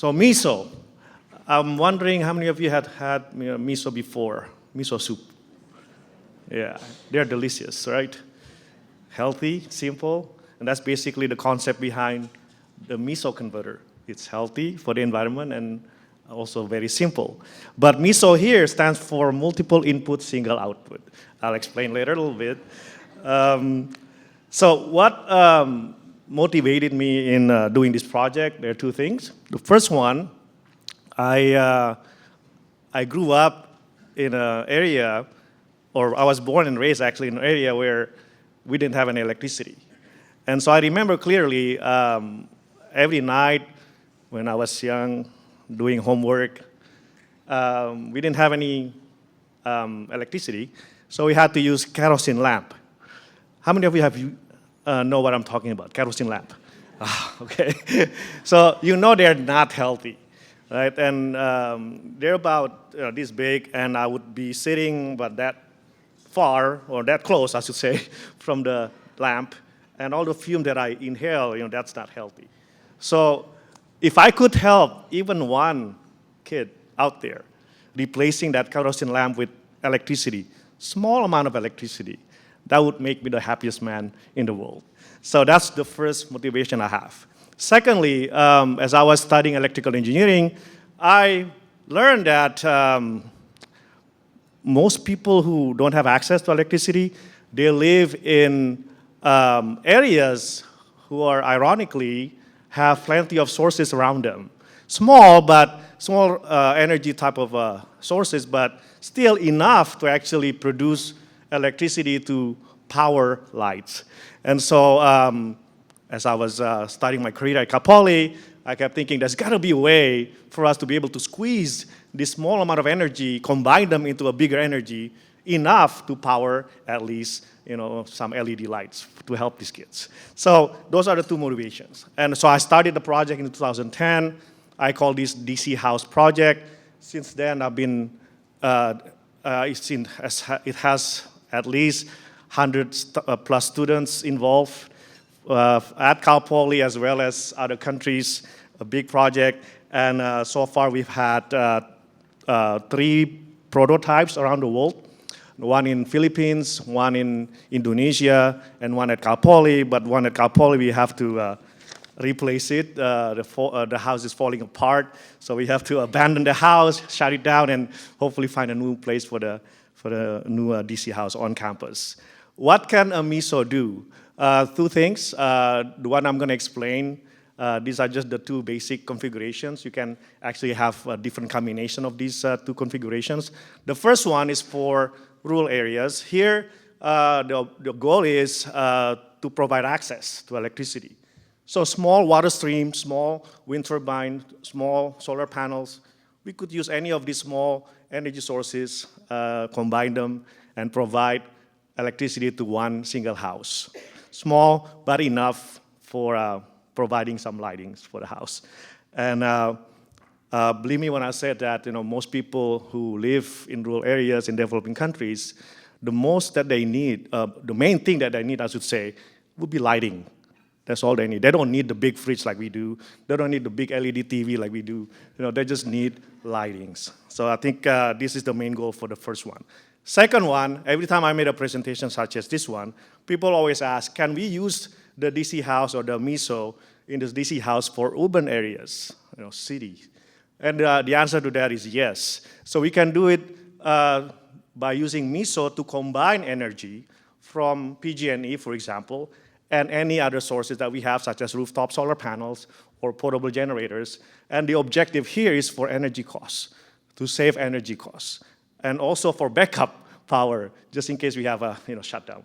So MISO, I'm wondering how many of you had had MISO before, MISO soup. Yeah, they're delicious, right? Healthy, simple, and that's basically the concept behind the MISO converter. It's healthy for the environment and also very simple. But MISO here stands for multiple input, single output. I'll explain later a little bit. So what motivated me in doing this project? There are two things. The first one, I grew up in an area, or I was born and raised actually in an area where we didn't have any electricity. And so I remember clearly every night when I was young, doing homework, we didn't have any electricity, so we had to use kerosene lamp. How many of you know what I'm talking about, kerosene lamp? Okay, so you know they're not healthy, right? And they're about this big, and I would be sitting about that far, or that close, I should say, from the lamp, and all the fume that I inhale, that's not healthy. So if I could help even one kid out there replacing that kerosene lamp with electricity, small amount of electricity, that would make me the happiest man in the world. So that's the first motivation I have. Secondly, as I was studying electrical engineering, I learned that most people who don't have access to electricity, they live in areas who are ironically have plenty of sources around them. Small energy type of sources, but still enough to actually produce electricity to power lights. And so as I was starting my career at Cal Poly, I kept thinking there's got to be a way for us to be able to squeeze this small amount of energy, combine them into a bigger energy, enough to power at least some LED lights to help these kids. So those are the two motivations. And so I started the project in 2010. I call this DC House project. Since then, I've been, it has at least 100 plus students involved at Cal Poly as well as other countries, a big project. And so far we've had 3 prototypes around the world. One in Philippines, one in Indonesia, and one at Cal Poly. But one at Cal Poly, we have to replace it. The house is falling apart, so we have to abandon the house, shut it down, and hopefully find a new place for the new DC house on campus. What can a MISO do? 2 things. The one I'm going to explain. These are just the 2 basic configurations. You can actually have a different combination of these 2 configurations. The first one is for rural areas. Here, the goal is to provide access to electricity. So small water stream, small wind turbine, small solar panels. We could use any of these small energy sources, combine them, and provide electricity to one single house. Small, but enough for providing some lightings for the house. And believe me when I said that, most people who live in rural areas in developing countries, the most that they need, the main thing that they need, I should say, would be lighting. That's all they need. They don't need the big fridge like we do. They don't need the big LED TV like we do. They just need lightings. So I think this is the main goal for the first one. Second one, every time I made a presentation such as this one, people always ask, can we use the DC house or the MISO in this DC house for urban areas, cities? And the answer to that is yes. So we can do it by using MISO to combine energy from PG&E, for example, and any other sources that we have, such as rooftop solar panels or portable generators. And the objective here is for energy costs, to save energy costs, and also for backup power, just in case we have a shutdown,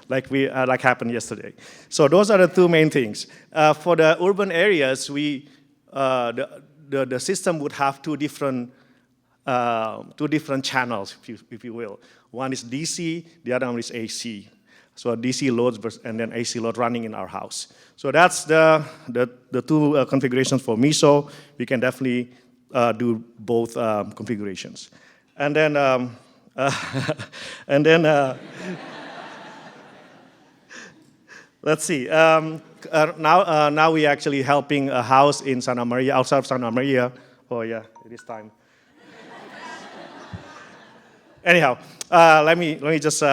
like happened yesterday. So those are the 2 main things. For the urban areas, the system would have 2 different channels, if you will. One is DC, the other one is AC. So DC loads and then AC load running in our house. So that's the 2 configurations for MISO. We can definitely do both configurations. And then, Let's see. Now we actually helping a house in Santa Maria, outside of Santa Maria. Oh yeah, it is time. Anyhow, let me just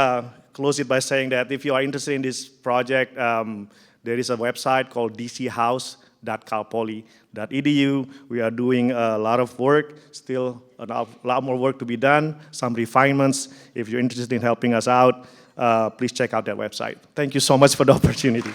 close it by saying that if you are interested in this project, there is a website called dchouse.calpoly.edu. We are doing a lot of work, still a lot more work to be done, some refinements. If you're interested in helping us out, please check out that website. Thank you so much for the opportunity.